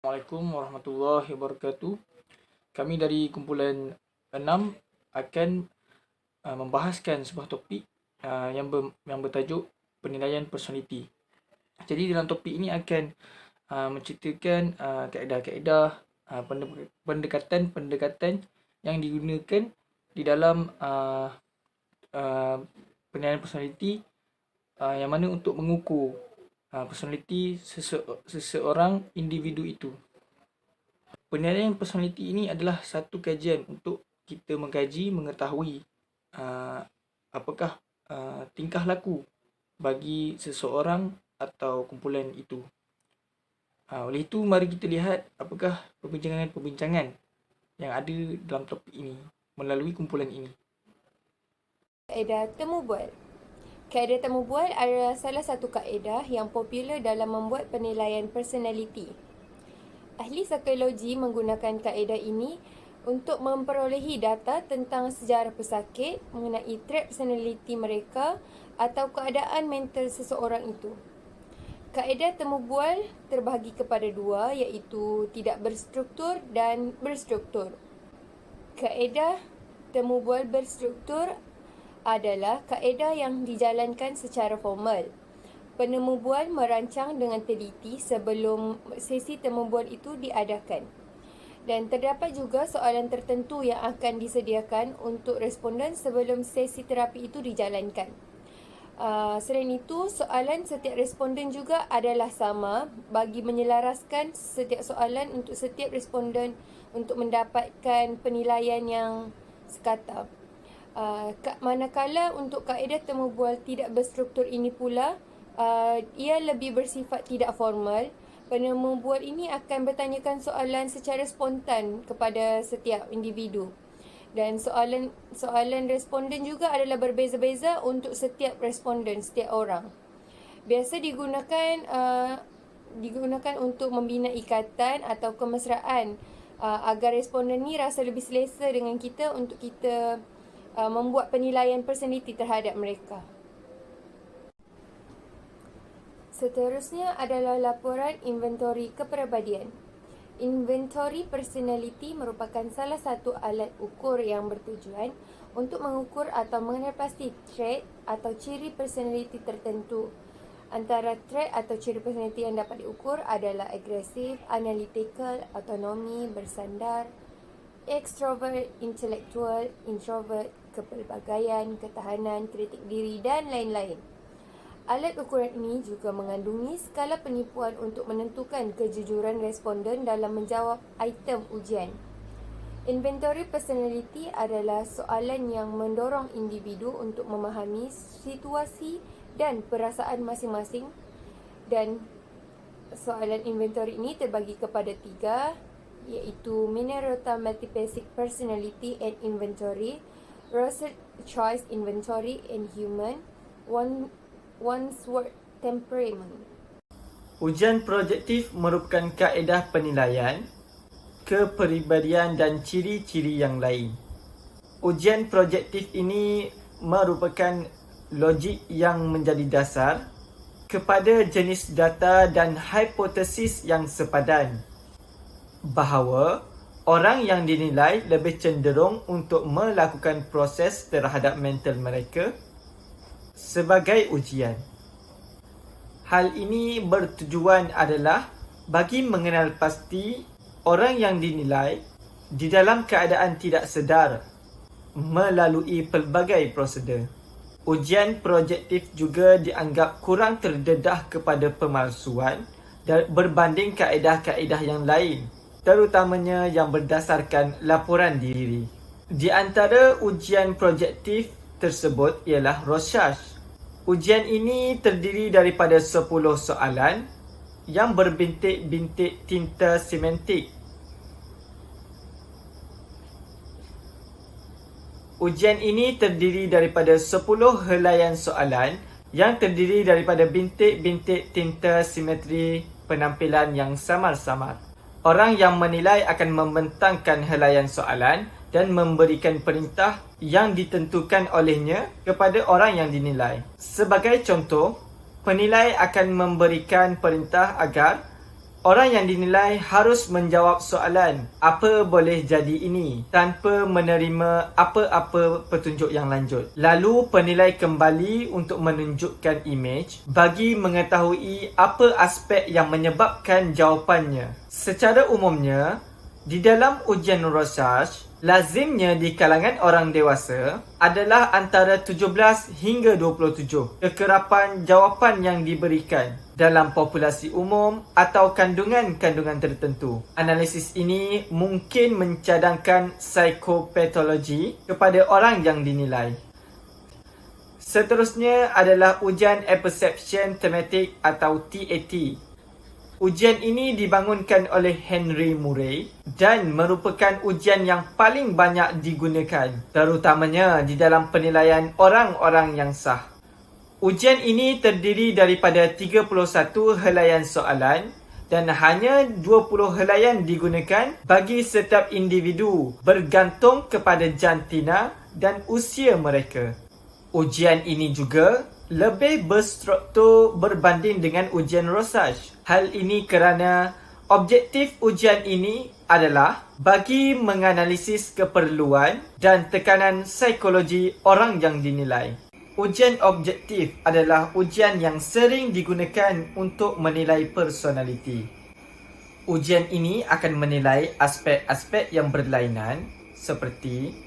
Assalamualaikum warahmatullahi wabarakatuh. Kami dari kumpulan 6 akan membahaskan sebuah topik yang bertajuk penilaian personaliti. Jadi dalam topik ini akan menceritakan kaedah-kaedah pendekatan-pendekatan yang digunakan di dalam penilaian personaliti yang mana untuk mengukur personaliti seseorang individu itu. Penilaian personaliti ini adalah satu kajian untuk kita mengkaji, mengetahui apakah tingkah laku bagi seseorang atau kumpulan itu. Oleh itu, mari kita lihat apakah perbincangan-perbincangan yang ada dalam topik ini melalui kumpulan ini. Kaedah temu bual. Kaedah temu bual adalah salah satu kaedah yang popular dalam membuat penilaian personaliti. Ahli psikologi menggunakan kaedah ini untuk memperolehi data tentang sejarah pesakit mengenai trait personaliti mereka atau keadaan mental seseorang itu. Kaedah temu bual terbahagi kepada dua, iaitu tidak berstruktur dan berstruktur. Kaedah temu bual berstruktur adalah kaedah yang dijalankan secara formal. Penemu bual merancang dengan teliti sebelum sesi temu bual itu diadakan. Dan terdapat juga soalan tertentu yang akan disediakan untuk responden sebelum sesi terapi itu dijalankan. Selain itu, soalan setiap responden juga adalah sama bagi menyelaraskan setiap soalan untuk setiap responden untuk mendapatkan penilaian yang sekata. Manakala untuk kaedah temu bual tidak berstruktur ini pula, ia lebih bersifat tidak formal. Penemu bual ini akan bertanyakan soalan secara spontan kepada setiap individu. Dan soalan responden juga adalah berbeza-beza untuk setiap responden, setiap orang. Biasa digunakan untuk membina ikatan atau kemesraan agar responden ni rasa lebih selesa dengan kita untuk kita membuat penilaian personaliti terhadap mereka. Seterusnya adalah laporan inventori kepribadian. Inventori personaliti merupakan salah satu alat ukur yang bertujuan untuk mengukur atau mengenal pasti trait atau ciri personaliti tertentu. Antara trait atau ciri personaliti yang dapat diukur adalah agresif, analytical, autonomi, bersandar, extrovert, intelektual, introvert, kepelbagaian, ketahanan, kritik diri dan lain-lain. Alat ukuran ini juga mengandungi skala penipuan untuk menentukan kejujuran responden dalam menjawab item ujian. Inventori personality adalah soalan yang mendorong individu untuk memahami situasi dan perasaan masing-masing, dan soalan inventori ini terbagi kepada 3, iaitu Minnesota Multiplex Personality and Inventory, Russell Choice Inventory and Human, Wandsworth Temperament. Ujian projektif merupakan kaedah penilaian kepribadian dan ciri-ciri yang lain. Ujian projektif ini merupakan logik yang menjadi dasar kepada jenis data dan hipotesis yang sepadan, bahawa orang yang dinilai lebih cenderung untuk melakukan proses terhadap mental mereka sebagai ujian. Hal ini bertujuan adalah bagi mengenal pasti orang yang dinilai di dalam keadaan tidak sedar melalui pelbagai prosedur. Ujian projektif juga dianggap kurang terdedah kepada pemalsuan berbanding kaedah-kaedah yang lain, terutamanya yang berdasarkan laporan diri. Di antara ujian projektif tersebut ialah Rorschach. Ujian ini terdiri daripada 10 soalan yang berbintik-bintik tinta semantik. Ujian ini terdiri daripada 10 helaian soalan yang terdiri daripada bintik-bintik tinta simetri penampilan yang samar-samar. Orang yang menilai akan membentangkan helaian soalan dan memberikan perintah yang ditentukan olehnya kepada orang yang dinilai. Sebagai contoh, penilai akan memberikan perintah agar Orang yang dinilai harus menjawab soalan apa boleh jadi ini tanpa menerima apa-apa petunjuk yang lanjut. Lalu penilai kembali untuk menunjukkan imej bagi mengetahui apa aspek yang menyebabkan jawapannya. Secara umumnya, di dalam ujian Rorschach, lazimnya di kalangan orang dewasa adalah antara 17 hingga 27 kekerapan jawapan yang diberikan dalam populasi umum atau kandungan-kandungan tertentu. Analisis ini mungkin mencadangkan psikopatologi kepada orang yang dinilai. Seterusnya adalah ujian Apperception Thematic atau TAT. Ujian ini dibangunkan oleh Henry Murray dan merupakan ujian yang paling banyak digunakan, terutamanya di dalam penilaian orang-orang yang sah. Ujian ini terdiri daripada 31 helaian soalan dan hanya 20 helaian digunakan bagi setiap individu bergantung kepada jantina dan usia mereka. Ujian ini juga lebih berstruktur berbanding dengan ujian Rorschach. Hal ini kerana objektif ujian ini adalah bagi menganalisis keperluan dan tekanan psikologi orang yang dinilai. Ujian objektif adalah ujian yang sering digunakan untuk menilai personaliti. Ujian ini akan menilai aspek-aspek yang berlainan seperti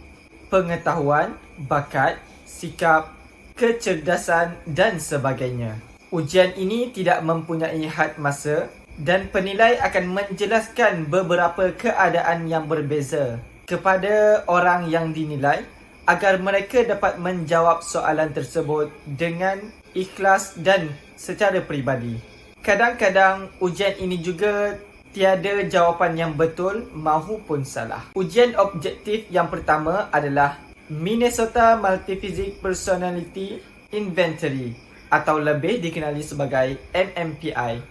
pengetahuan, bakat, sikap, kecerdasan dan sebagainya. Ujian ini tidak mempunyai had masa dan penilai akan menjelaskan beberapa keadaan yang berbeza kepada orang yang dinilai agar mereka dapat menjawab soalan tersebut dengan ikhlas dan secara peribadi. Kadang-kadang ujian ini juga tiada jawapan yang betul mahupun salah. Ujian objektif yang pertama adalah Minnesota Multiphysics Personality Inventory atau lebih dikenali sebagai MMPI.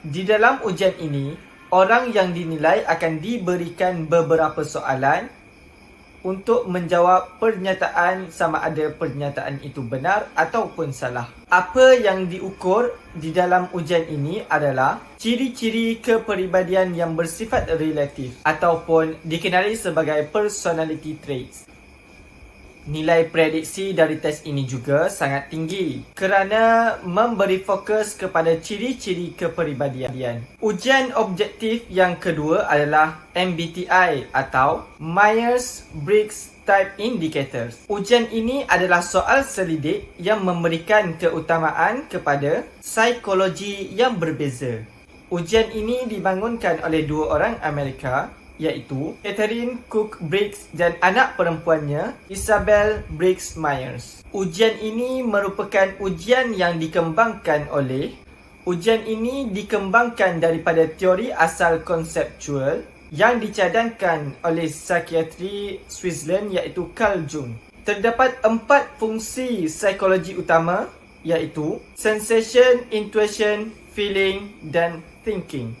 Di dalam ujian ini, orang yang dinilai akan diberikan beberapa soalan untuk menjawab pernyataan sama ada pernyataan itu benar ataupun salah. Apa yang diukur di dalam ujian ini adalah ciri-ciri kepribadian yang bersifat relatif ataupun dikenali sebagai personality traits. Nilai prediksi dari tes ini juga sangat tinggi kerana memberi fokus kepada ciri-ciri kepribadian. Ujian objektif yang kedua adalah MBTI atau Myers-Briggs Type Indicators. Ujian ini adalah soal selidik yang memberikan keutamaan kepada psikologi yang berbeza. Ujian ini dibangunkan oleh dua orang Amerika, iaitu Catherine Cook Briggs dan anak perempuannya Isabel Briggs Myers. Ujian ini merupakan ujian yang dikembangkan daripada teori asal konseptual yang dicadangkan oleh psikiatri Switzerland iaitu Carl Jung. Terdapat 4 fungsi psikologi utama iaitu sensation, intuition, feeling dan thinking.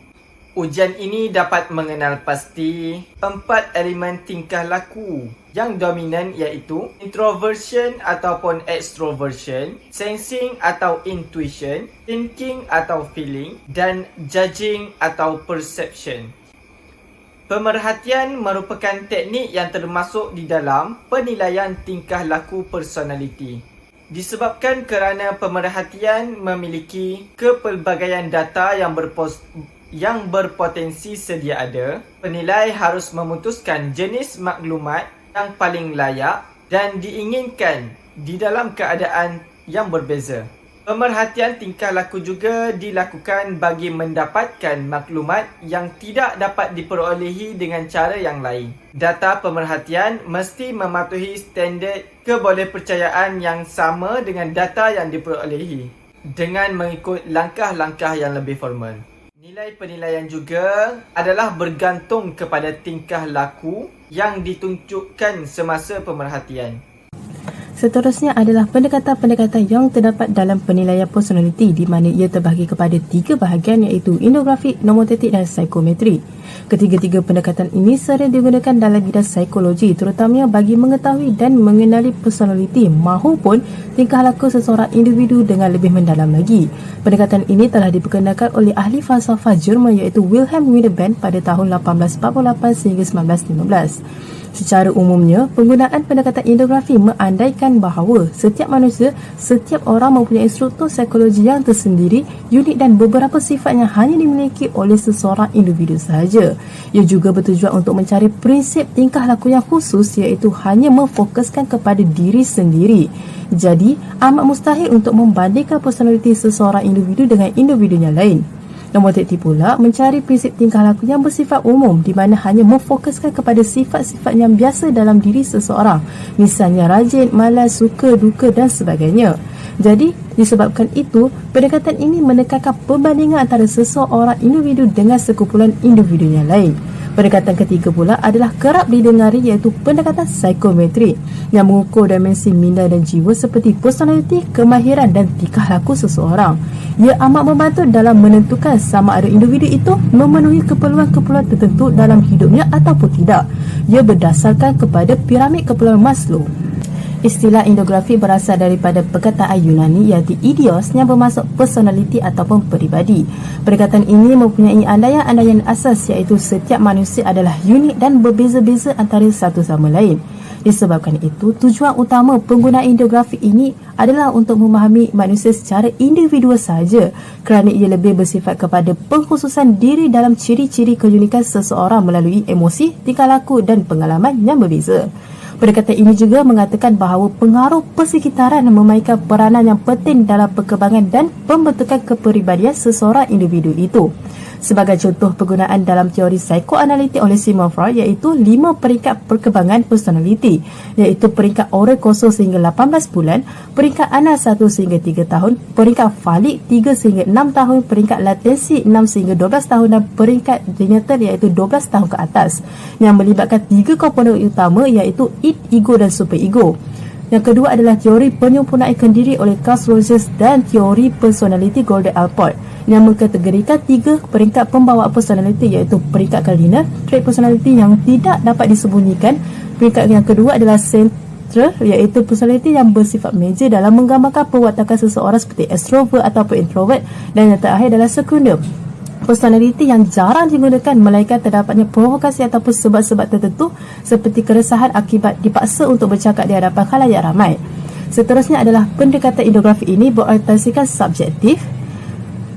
Ujian ini dapat mengenal pasti 4 elemen tingkah laku yang dominan iaitu introversion ataupun extroversion, sensing atau intuition, thinking atau feeling dan judging atau perception. Pemerhatian merupakan teknik yang termasuk di dalam penilaian tingkah laku personaliti. Disebabkan kerana pemerhatian memiliki kepelbagaian data yang berpotensi sedia ada, penilai harus memutuskan jenis maklumat yang paling layak dan diinginkan di dalam keadaan yang berbeza. Pemerhatian tingkah laku juga dilakukan bagi mendapatkan maklumat yang tidak dapat diperolehi dengan cara yang lain. Data pemerhatian mesti mematuhi standard kebolehpercayaan yang sama dengan data yang diperolehi dengan mengikut langkah-langkah yang lebih formal. Nilai penilaian juga adalah bergantung kepada tingkah laku yang ditunjukkan semasa pemerhatian. Seterusnya adalah pendekatan-pendekatan yang terdapat dalam penilaian personaliti di mana ia terbahagi kepada 3 bahagian iaitu infografik, nomotetik dan psikometri. Ketiga-tiga pendekatan ini sering digunakan dalam bidang psikologi terutamanya bagi mengetahui dan mengenali personaliti maupun tingkah laku seseorang individu dengan lebih mendalam lagi. Pendekatan ini telah diperkenalkan oleh ahli falsafah Jerman iaitu Wilhelm Weinberg pada tahun 1848 sehingga 1915. Secara umumnya, penggunaan pendekatan infografik mengandaikan bahawa setiap manusia, setiap orang mempunyai struktur psikologi yang tersendiri, unik dan beberapa sifat yang hanya dimiliki oleh seseorang individu sahaja. Ia juga bertujuan untuk mencari prinsip tingkah laku yang khusus iaitu hanya memfokuskan kepada diri sendiri. Jadi, amat mustahil untuk membandingkan personaliti seseorang individu dengan individu yang lain. Nomotetik pula mencari prinsip tingkah laku yang bersifat umum di mana hanya memfokuskan kepada sifat-sifat yang biasa dalam diri seseorang. Misalnya rajin, malas, suka, duka dan sebagainya. Jadi, disebabkan itu, pendekatan ini menekankan perbandingan antara seseorang individu dengan sekumpulan individu yang lain. Pendekatan ketiga pula adalah kerap didengari iaitu pendekatan psikometri yang mengukur dimensi minda dan jiwa seperti personaliti, kemahiran dan tingkah laku seseorang. Ia amat membantu dalam menentukan sama ada individu itu memenuhi keperluan-keperluan tertentu dalam hidupnya ataupun tidak. Ia berdasarkan kepada piramid keperluan Maslow. Istilah infografik berasal daripada perkataan Yunani iaitu idios yang bermaksud personaliti ataupun peribadi. Perkataan ini mempunyai andaian-andaian asas iaitu setiap manusia adalah unik dan berbeza-beza antara satu sama lain. Disebabkan itu, tujuan utama penggunaan infografik ini adalah untuk memahami manusia secara individual sahaja kerana ia lebih bersifat kepada pengkhususan diri dalam ciri-ciri keunikan seseorang melalui emosi, tingkah laku dan pengalaman yang berbeza. Pendekatan ini juga mengatakan bahawa pengaruh persekitaran memainkan peranan yang penting dalam perkembangan dan pembentukan kepribadian seseorang individu itu. Sebagai contoh penggunaan dalam teori psikoanalitik oleh Sigmund Freud iaitu 5 peringkat perkembangan personaliti iaitu peringkat oral 0 sehingga 18 bulan, peringkat anal 1 sehingga 3 tahun, peringkat falik 3 sehingga 6 tahun, peringkat latensi 6 sehingga 12 tahun dan peringkat genital iaitu 12 tahun ke atas yang melibatkan 3 komponen utama iaitu id, ego dan superego. Yang kedua adalah teori penyempurnaan diri oleh Carl Rogers dan teori personality Gordon Allport yang mengkategorikan 3 peringkat pembawaan personality iaitu peringkat cardinal, trait personality yang tidak dapat disembunyikan. Peringkat yang kedua adalah central iaitu personality yang bersifat major dalam menggambarkan perwatakan seseorang seperti extrovert ataupun introvert, dan yang terakhir adalah secundum, personaliti yang jarang digunakan melainkan terdapatnya provokasi ataupun sebab-sebab tertentu seperti keresahan akibat dipaksa untuk bercakap di hadapan khalayak ramai. Seterusnya adalah pendekatan infografik ini berorientasikan subjektif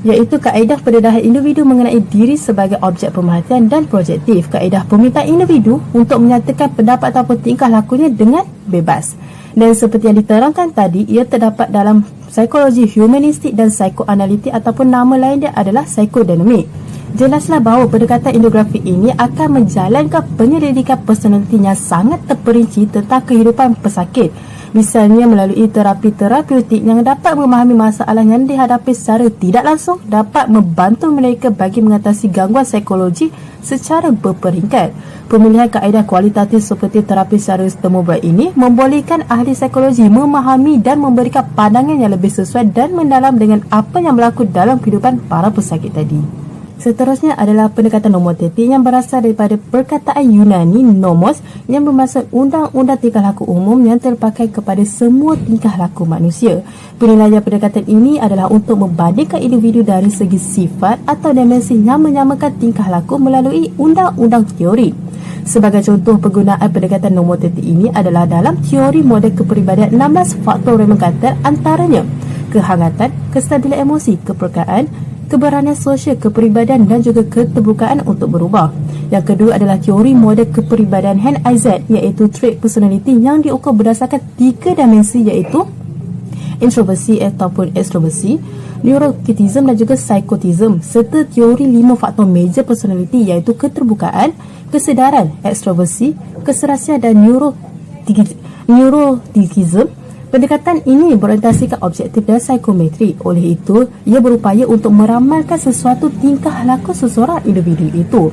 iaitu kaedah pendedahan individu mengenai diri sebagai objek pemerhatian dan projektif, kaedah permintaan individu untuk menyatakan pendapat ataupun tingkah lakunya dengan bebas. Dan seperti yang diterangkan tadi, ia terdapat dalam psikologi humanistik dan psikoanalitik ataupun nama lain dia adalah psikodinamik. Jelaslah bahawa pendekatan infografik ini akan menjalankan penyelidikan personaliti yang sangat terperinci tentang kehidupan pesakit. Misalnya melalui terapi terapeutik yang dapat memahami masalah yang dihadapi secara tidak langsung, dapat membantu mereka bagi mengatasi gangguan psikologi secara berperingkat. Pemilihan kaedah kualitatif seperti terapi secara temu bulat ini membolehkan ahli psikologi memahami dan memberikan pandangan yang lebih sesuai dan mendalam dengan apa yang berlaku dalam kehidupan para pesakit tadi. Seterusnya adalah pendekatan nomotetik yang berasal daripada perkataan Yunani nomos yang bermaksud undang-undang tingkah laku umum yang terpakai kepada semua tingkah laku manusia. Penilaian pendekatan ini adalah untuk membandingkan individu dari segi sifat atau dimensi yang menyamakan tingkah laku melalui undang-undang teori. Sebagai contoh penggunaan pendekatan nomotetik ini adalah dalam teori model kepribadian 16 faktor Raymond Carter, antaranya kehangatan, kestabilan emosi, kepekaan, keberanian sosial, kepribadian dan juga keterbukaan untuk berubah. Yang kedua adalah teori model kepribadian Hans Eyzat iaitu trait personality yang diukur berdasarkan 3 dimensi iaitu introversi ataupun ekstroversi, neuroticism dan juga psychotism, serta teori 5 faktor major personality iaitu keterbukaan, kesedaran, ekstroversi, keserasian dan neuroticism. Pendekatan ini berorientasikan objektif dan psikometri. Oleh itu, ia berupaya untuk meramalkan sesuatu tingkah laku seseorang individu itu.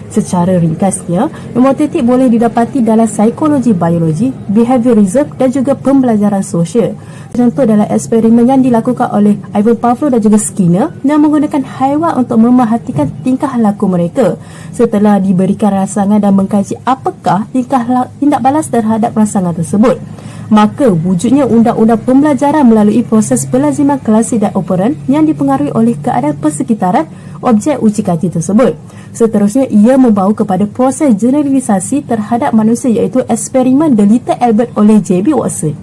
Secara ringkasnya, nomotetik boleh didapati dalam psikologi biologi, behaviorism dan juga pembelajaran sosial. Contoh dalam eksperimen yang dilakukan oleh Ivan Pavlov dan juga Skinner yang menggunakan haiwan untuk memerhatikan tingkah laku mereka. Setelah diberikan rangsangan dan mengkaji apakah tindak balas terhadap rangsangan tersebut, maka wujudnya undang-undang pembelajaran melalui proses pelaziman klasik dan operan yang dipengaruhi oleh keadaan persekitaran objek uji kaji tersebut. Seterusnya, ia membawa kepada proses generalisasi terhadap manusia iaitu eksperimen The Little Albert oleh J.B. Watson.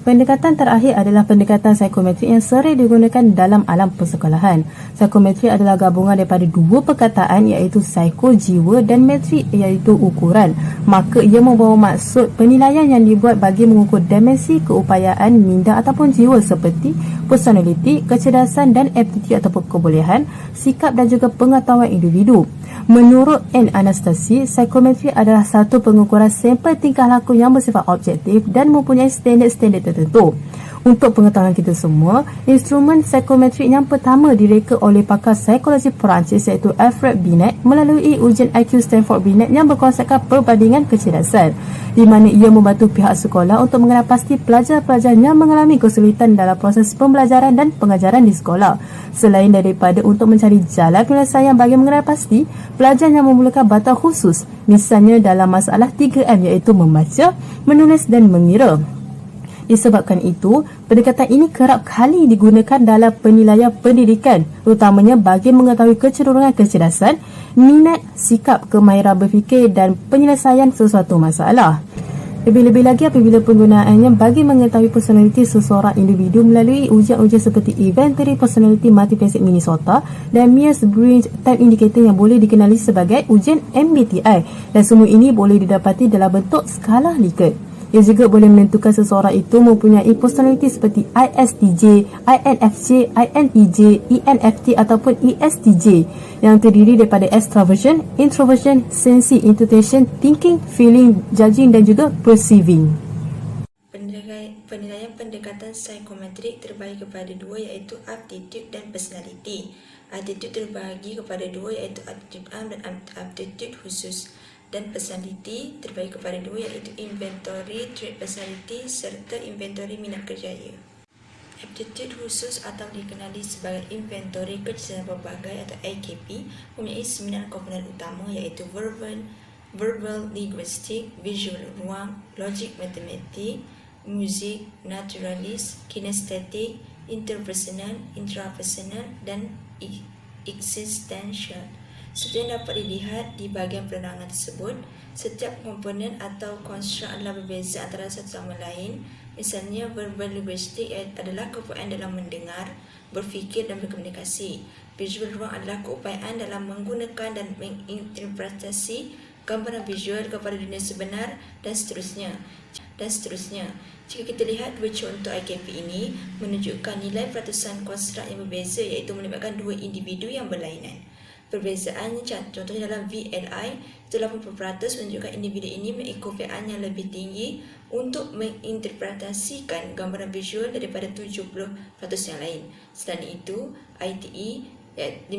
Pendekatan terakhir adalah pendekatan psikometrik yang sering digunakan dalam alam persekolahan. Psikometrik adalah gabungan daripada dua perkataan iaitu psiko, jiwa dan metrik iaitu ukuran. Maka ia membawa maksud penilaian yang dibuat bagi mengukur dimensi keupayaan minda ataupun jiwa seperti personaliti, kecerdasan dan aptitude ataupun kebolehan, sikap dan juga pengetahuan individu. Menurut N. Anastasi, psikometri adalah satu pengukuran sampel tingkah laku yang bersifat objektif dan mempunyai standard-standard tertentu. Untuk pengetahuan kita semua, instrumen psikometrik yang pertama direka oleh pakar psikologi Perancis iaitu Alfred Binet melalui ujian IQ Stanford Binet yang berkonsepkan perbandingan kecerdasan, di mana ia membantu pihak sekolah untuk mengenal pasti pelajar-pelajar yang mengalami kesulitan dalam proses pembelajaran dan pengajaran di sekolah. Selain daripada untuk mencari jalan penyelesaian bagi mengenal pasti, pelajar yang memulakan bantuan khusus, misalnya dalam masalah 3M iaitu membaca, menulis dan mengira. Disebabkan itu, pendekatan ini kerap kali digunakan dalam penilaian pendidikan, terutamanya bagi mengetahui kecenderungan kecerdasan, minat, sikap, kemahiran berfikir dan penyelesaian sesuatu masalah. Lebih-lebih lagi apabila penggunaannya bagi mengetahui personaliti seseorang individu melalui ujian-ujian seperti Inventory Personality Multiplex Minnesota dan Myers-Briggs Type Indicator yang boleh dikenali sebagai ujian MBTI, dan semua ini boleh didapati dalam bentuk skala Likert. Ia juga boleh menentukan seseorang itu mempunyai personaliti seperti ISTJ, INFJ, INTJ, ENFP ataupun ESTJ yang terdiri daripada extraversion, introversion, sensing, intuition, thinking, feeling, judging dan juga perceiving. Penilaian pendekatan psikometrik terbahagi kepada dua iaitu aptitude dan personality. Aptitude terbahagi kepada dua iaitu aptitude am dan aptitude khusus. Dan personality terbahagi kepada dua iaitu inventory trait personality serta inventory minat kerjaya. Aptitude khusus atau dikenali sebagai inventory kecerdasan pelbagai atau AKP mempunyai 9 komponen utama iaitu verbal, linguistik, visual ruang, logic matematik, muzik, naturalist, kinestetik, interpersonal, intrapersonal dan existential. Seperti yang dapat dilihat di bahagian penerangan tersebut, setiap komponen atau konstruk adalah berbeza antara satu sama lain. Misalnya, verbal linguistik adalah keupayaan dalam mendengar, berfikir dan berkomunikasi. Visual ruang adalah keupayaan dalam menggunakan dan menginterpretasi gambaran visual kepada dunia sebenar dan seterusnya. Jika kita lihat dua contoh IKP ini menunjukkan nilai peratusan konstruk yang berbeza iaitu melibatkan dua individu yang berlainan. Perbezaannya contohnya dalam VLI itu 80% menunjukkan individu ini memiliki keupayaan yang lebih tinggi untuk menginterpretasikan gambaran visual daripada 70% yang lain. Selain itu, ITE 50%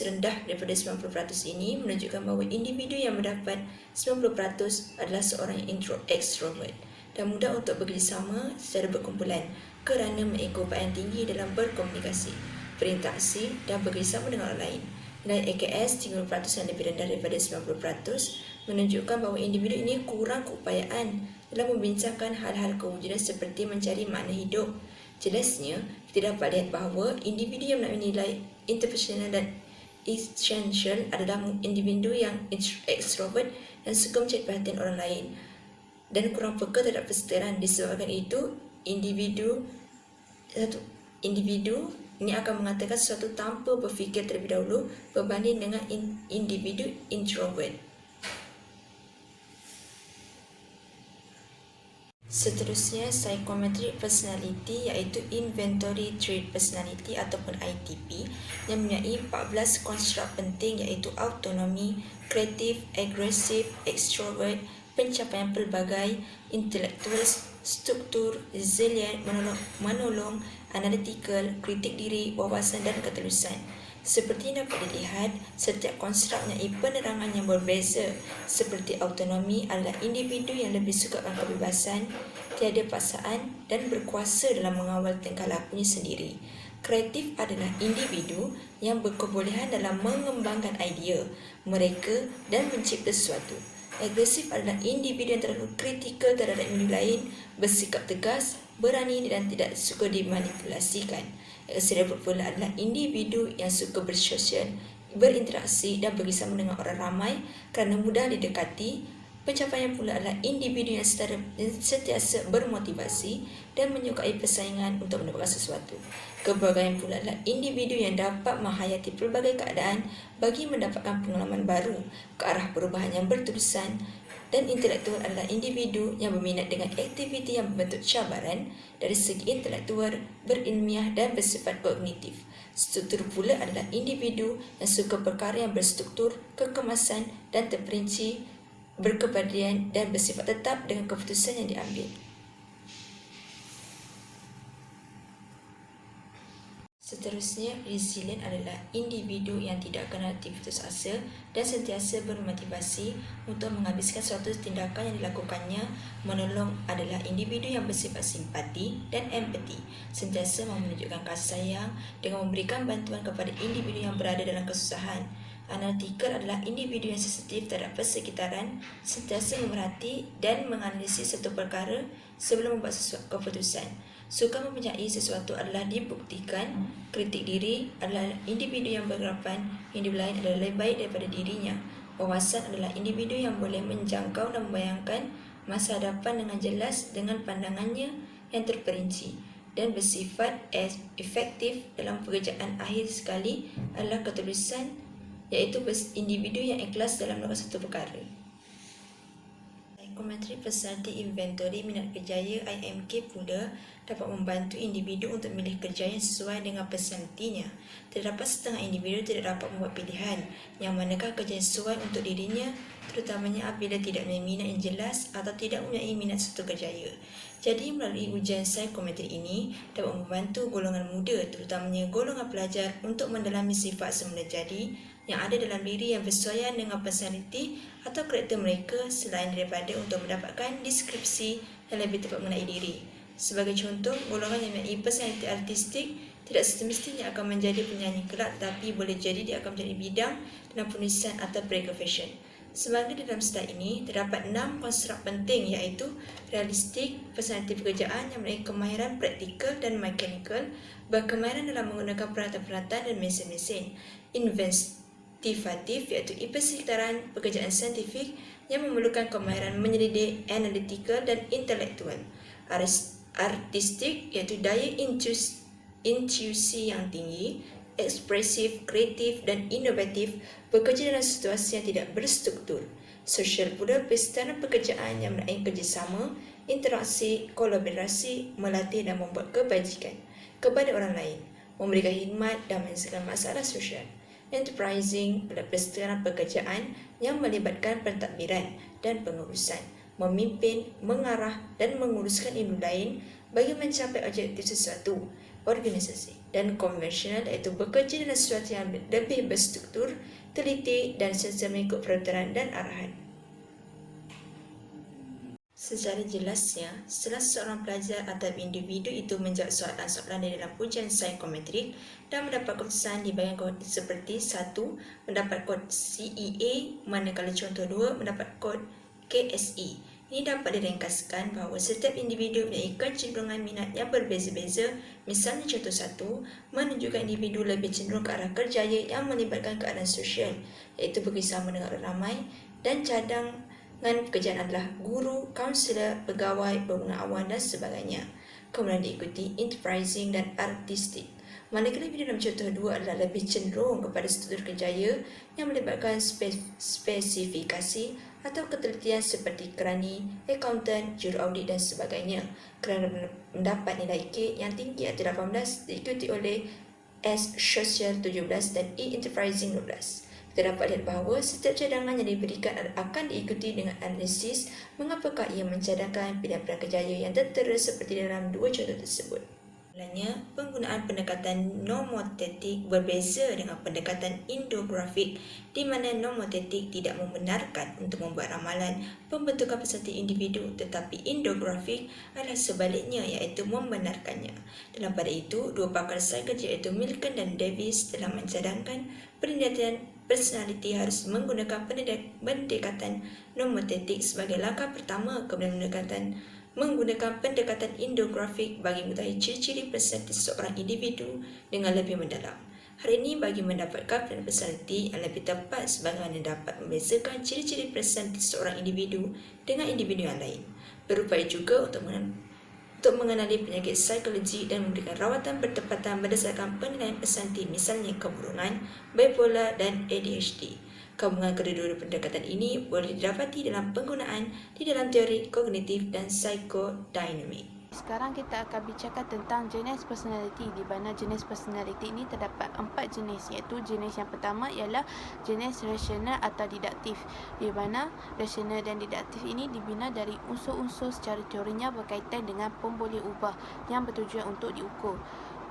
rendah daripada 90% ini menunjukkan bahawa individu yang mendapat 90% adalah seorang yang extrovert dan mudah untuk bekerjasama secara berkumpulan kerana memiliki keupayaan tinggi dalam berkomunikasi, berinteraksi dan bekerjasama dengan orang lain. Nilai AKS 30% yang lebih rendah daripada 90% menunjukkan bahawa individu ini kurang keupayaan dalam membincangkan hal-hal kewujudan seperti mencari makna hidup. Jelasnya, kita dapat lihat bahawa individu yang menaikkan nilai interpersonal dan essential adalah individu yang extrovert dan suka mencari perhatian orang lain dan kurang peka terhadap perseteran. Disebabkan itu, individu ini akan mengatakan sesuatu tanpa berfikir terlebih dahulu berbanding dengan individu introvert. Seterusnya, psychometric personality iaitu inventory trait personality ataupun ITP yang mempunyai 14 konstruk penting iaitu autonomi, kreatif, agresif, extrovert, pencapaian pelbagai, intelektual, struktur, resilient, menolong, analytical, kritik diri, wawasan dan ketulusan. Seperti dapat dilihat, setiap konstruk mempunyai penerangan yang berbeza, seperti autonomi adalah individu yang lebih suka akan kebebasan, tiada paksaan dan berkuasa dalam mengawal tingkah lakunya sendiri. Kreatif adalah individu yang berkebolehan dalam mengembangkan idea mereka dan mencipta sesuatu. Agresif adalah individu yang terlalu kritikal terhadap individu lain, bersikap tegas, berani dan tidak suka dimanipulasikan. Extrovert pula adalah individu yang suka bersosial, berinteraksi dan bersama dengan orang ramai kerana mudah didekati. Pencapaian pula adalah individu yang sentiasa bermotivasi dan menyukai persaingan untuk mendapatkan sesuatu. Kebagaian pula adalah individu yang dapat menghayati pelbagai keadaan bagi mendapatkan pengalaman baru ke arah perubahan yang berterusan. Dan intelektual adalah individu yang berminat dengan aktiviti yang berbentuk cabaran dari segi intelektual, berilmiah dan bersifat kognitif. Struktur pula adalah individu yang suka perkara yang berstruktur, kekemasan dan terperinci, berkepastian dan bersifat tetap dengan keputusan yang diambil. Seterusnya, resilient adalah individu yang tidak kenal putus asa dan sentiasa bermotivasi untuk menghabiskan suatu tindakan yang dilakukannya. Menolong adalah individu yang bersifat simpati dan empati, sentiasa menunjukkan kasih sayang dengan memberikan bantuan kepada individu yang berada dalam kesusahan. Analytical adalah individu yang sensitif terhadap persekitaran, sentiasa memerhati dan menganalisis satu perkara sebelum membuat sesuatu keputusan. Suka mempunyai sesuatu adalah dibuktikan. Kritik diri adalah individu yang beranggapan individu lain adalah lebih baik daripada dirinya. Wawasan adalah individu yang boleh menjangkau dan membayangkan masa hadapan dengan jelas dengan pandangannya yang terperinci. Dan bersifat efektif dalam pekerjaan akhir sekali adalah ketulusan, iaitu individu yang ikhlas dalam melakukan satu perkara. Psychometric Personality Inventory minat kerjaya IMK pula dapat membantu individu untuk memilih kerja yang sesuai dengan personalitinya. Terdapat setengah individu tidak dapat membuat pilihan yang manakah kerja yang sesuai untuk dirinya, terutamanya apabila tidak mempunyai minat yang jelas atau tidak mempunyai minat satu kerjaya. Jadi melalui ujian psikometri ini dapat membantu golongan muda, terutamanya golongan pelajar untuk mendalami sifat semula jadi yang ada dalam diri yang bersesuaian dengan personaliti atau karakter mereka, selain daripada untuk mendapatkan deskripsi yang lebih tepat mengenai diri. Sebagai contoh, golongan yang mempunyai personaliti artistik tidak semestinya akan menjadi penyanyi kelak, tetapi boleh jadi dia akan menjadi bidang dalam penulisan atau profession. Sebagai dalam slide ini, terdapat 6 konstruk penting iaitu realistik, personaliti pekerjaan yang mempunyai kemahiran praktikal dan mekanikal, berkemahiran dalam menggunakan peralatan-peralatan dan mesin-mesin, investigatif iaitu persekitaran pekerjaan saintifik yang memerlukan kemahiran menyelidik, analytical dan intelektual. Artistik iaitu daya intuisi yang tinggi, ekspresif, kreatif dan inovatif, bekerja dalam situasi yang tidak berstruktur. Sosial pula persekitaran pekerjaan yang mempunyai kerjasama, interaksi, kolaborasi, melatih dan membuat kebajikan kepada orang lain, memberikan khidmat dan menyelesaikan masalah sosial. Enterprising adalah persekitaran pekerjaan yang melibatkan pentadbiran dan pengurusan, memimpin, mengarah dan menguruskan individu lain bagi mencapai objektif sesuatu organisasi. Dan konvensional iaitu bekerja dalam sesuatu yang lebih berstruktur, teliti dan sesuai mengikut peraturan dan arahan. Secara jelasnya, setelah seorang pelajar atau individu itu menjawab soalan-soalan di dalam ujian psikometrik dan mendapat keputusan di bahagian kod seperti 1. Mendapat kod CEA, manakala contoh 2 mendapat kod KSE. Ini dapat diringkaskan bahawa setiap individu mempunyai kecenderungan minat yang berbeza-beza. Misalnya contoh 1, menunjukkan individu lebih cenderung ke arah kerjaya yang melibatkan keadaan sosial, iaitu bekerjasama dengan orang ramai, dan cadangan pekerjaan adalah guru, kaunselor, pegawai, pengguna awan dan sebagainya. Kemudian diikuti enterprising dan artistik. Manakala individu dalam contoh 2 adalah lebih cenderung kepada struktur kerjaya yang melibatkan spesifikasi atau ketelitian seperti kerani, accountant, juru audit dan sebagainya. Kerana mendapat nilai K yang tinggi atau 18 diikuti oleh S social 17 dan E enterprising 12. Kita dapat lihat bahawa setiap cadangan yang diberikan akan diikuti dengan analisis mengapakah ia mencadangkan pilihan-pilihan kerjaya yang tertera seperti dalam dua contoh tersebut. Mulanya, penggunaan pendekatan nomotetik berbeza dengan pendekatan indografik di mana nomotetik tidak membenarkan untuk membuat ramalan pembentukan personaliti individu tetapi indografik adalah sebaliknya iaitu membenarkannya. Dalam pada itu, dua pakar psikologi iaitu Milken dan Davis telah mencadangkan penelitian personaliti harus menggunakan pendekatan nomotetik sebagai langkah pertama kemudian menggunakan pendekatan indografik bagi mengetahui ciri-ciri personaliti seseorang individu dengan lebih mendalam. Hari ini bagi mendapatkan plan personaliti yang lebih tepat sebagaimana dapat membezakan ciri-ciri personaliti seseorang individu dengan individu yang lain. Berupaya juga untuk mengenali penyakit psikologi dan memberikan rawatan bertepatan berdasarkan penilaian personaliti misalnya keburukan, bipolar dan ADHD. Gabungan kedua-dua pendekatan ini boleh didapati dalam penggunaan di dalam teori kognitif dan psikodinamik. Sekarang kita akan bincangkan tentang jenis personality, di mana jenis personality ini terdapat 4 jenis, iaitu jenis yang pertama ialah jenis rasional atau didaktif, di mana rasional dan didaktif ini dibina dari unsur-unsur secara teorinya berkaitan dengan pemboleh ubah yang bertujuan untuk diukur.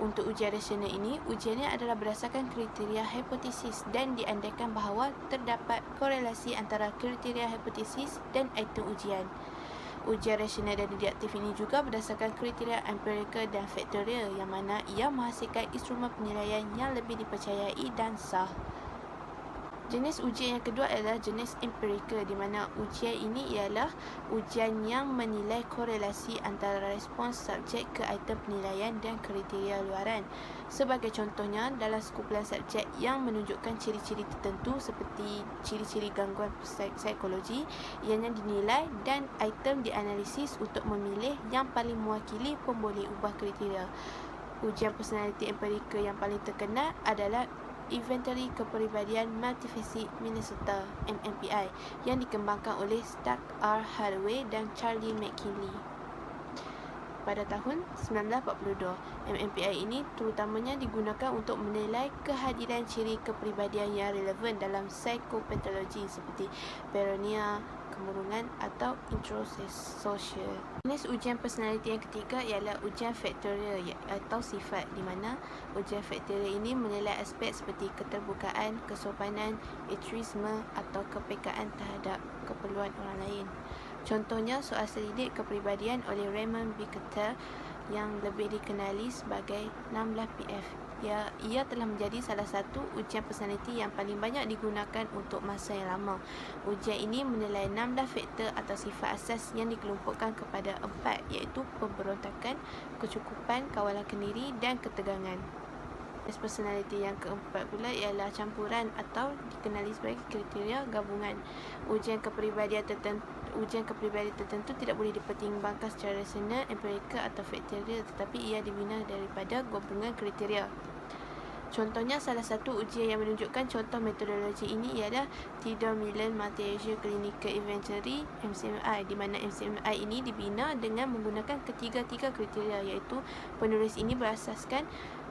Untuk ujian rasional ini, ujiannya adalah berdasarkan kriteria hipotesis dan diandaikan bahawa terdapat korelasi antara kriteria hipotesis dan item ujian. Ujian rasional dan didaktif ini juga berdasarkan kriteria empirikal dan faktorial yang mana ia menghasilkan instrumen penilaian yang lebih dipercayai dan sah. Jenis ujian yang kedua adalah jenis empirikal, di mana ujian ini ialah ujian yang menilai korelasi antara respons subjek ke item penilaian dan kriteria luaran. Sebagai contohnya, dalam sekumpulan subjek yang menunjukkan ciri-ciri tertentu seperti ciri-ciri gangguan psikologi, ianya dinilai dan item dianalisis untuk memilih yang paling mewakili pemboleh ubah kriteria. Ujian personality empirikal yang paling terkenal adalah Inventory Kepribadian Multifasik Minnesota (MMPI) yang dikembangkan oleh Stark R. Hathaway dan Charlie McKinley pada tahun 1942. MMPI ini terutamanya digunakan untuk menilai kehadiran ciri kepribadian yang relevan dalam psikopatologi seperti paranoia, kemurungan atau introsocial. Jenis ujian personaliti yang ketiga ialah ujian faktorial atau sifat, di mana ujian faktorial ini menilai aspek seperti keterbukaan, kesopanan, altruisme atau kepekaan terhadap keperluan orang lain. Contohnya soal selidik kepribadian oleh Raymond B. Cattell yang lebih dikenali sebagai 16PF. Ia telah menjadi salah satu ujian personaliti yang paling banyak digunakan untuk masa yang lama. Ujian ini menilai 16 faktor atau sifat asas yang dikelompokkan kepada 4, iaitu pemberontakan, kecukupan, kawalan kendiri dan ketegangan. Jenis personaliti yang keempat pula ialah campuran atau dikenali sebagai kriteria gabungan. Ujian kepribadian tertentu tidak boleh dipertimbangkan secara rasional, empirikal atau faktorial, tetapi ia dibina daripada gabungan kriteria. Contohnya, salah satu ujian yang menunjukkan contoh metodologi ini ialah Theodore Millon Multi-Age Clinical Inventory (MCMI), di mana MCMI ini dibina dengan menggunakan ketiga-tiga kriteria, iaitu penulis ini berasaskan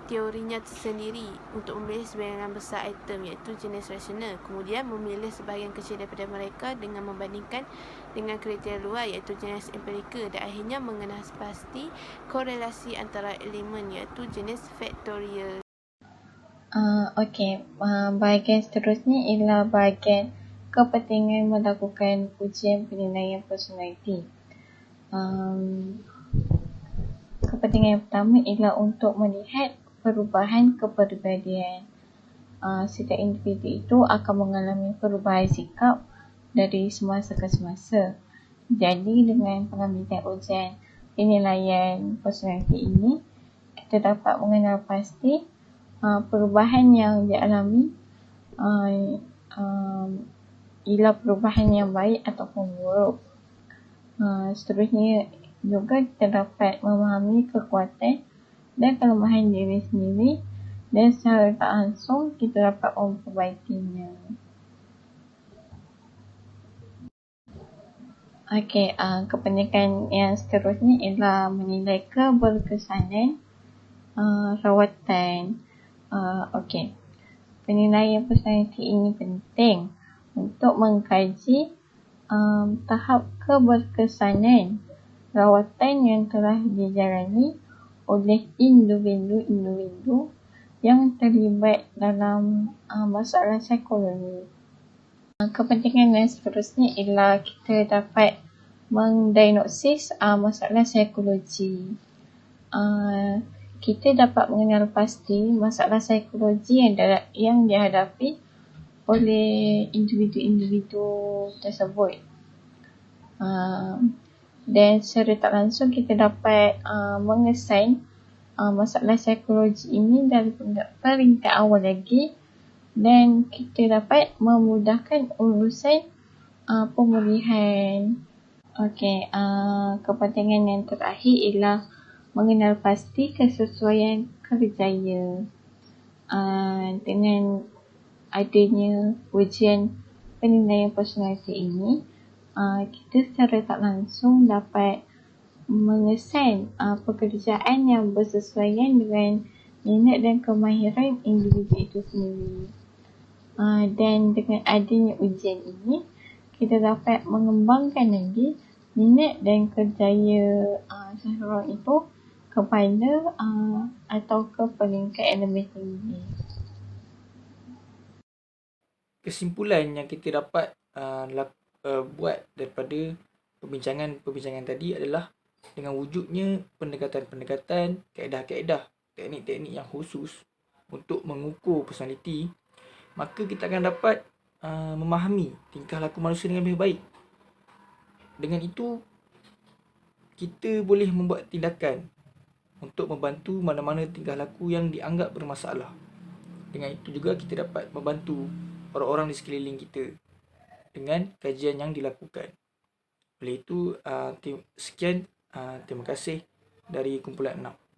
teorinya tersendiri untuk memilih sebahagian besar item, iaitu jenis rasional, kemudian memilih sebahagian kecil daripada mereka dengan membandingkan dengan kriteria luar, iaitu jenis empirikal, dan akhirnya mengenal pasti korelasi antara elemen, iaitu jenis faktorial. Bahagian seterusnya ialah bahagian kepentingan melakukan ujian penilaian personaliti. Kepentingan yang pertama ialah untuk melihat perubahan kepribadian. Setiap individu itu akan mengalami perubahan sikap dari semasa ke semasa. Jadi dengan pengambilan ujian penilaian personaliti ini, kita dapat mengenal pasti perubahan yang dialami ialah perubahan yang baik ataupun buruk. Seterusnya juga kita dapat memahami kekuatan dan kelemahan diri sendiri, dan secara tak langsung kita dapat memperbaikinya. Kepentingan yang seterusnya ialah menilai keberkesanan rawatan. Penilaian personaliti ini penting untuk mengkaji tahap keberkesanan rawatan yang telah dijalani oleh individu-individu yang terlibat dalam masalah psikologi. Kepentingan yang seterusnya ialah kita dapat mendiagnosis masalah psikologi. Kita dapat mengenal pasti masalah psikologi yang dihadapi oleh individu-individu tersebut. Dan secara tak langsung kita dapat mengesain masalah psikologi ini dari peringkat awal lagi, dan kita dapat memudahkan urusan pemulihan. Kepentingan yang terakhir ialah mengenal pasti kesesuaian kerjaya. Dengan adanya ujian penilaian personaliti ini, kita secara tak langsung dapat mengesain pekerjaan yang bersesuaian dengan minat dan kemahiran individu itu sendiri. Dan dengan adanya ujian ini, kita dapat mengembangkan lagi minat dan kerjaya seseorang itu kepada atau ke peringkat yang lebih tinggi. Kesimpulan yang kita dapat buat daripada perbincangan tadi adalah dengan wujudnya pendekatan-pendekatan, kaedah-kaedah, teknik-teknik yang khusus untuk mengukur personaliti, maka kita akan dapat memahami tingkah laku manusia dengan lebih baik. Dengan itu, kita boleh membuat tindakan untuk membantu mana-mana tingkah laku yang dianggap bermasalah. Dengan itu juga kita dapat membantu orang-orang di sekeliling kita dengan kajian yang dilakukan. Oleh itu, sekian, terima kasih dari kumpulan 6.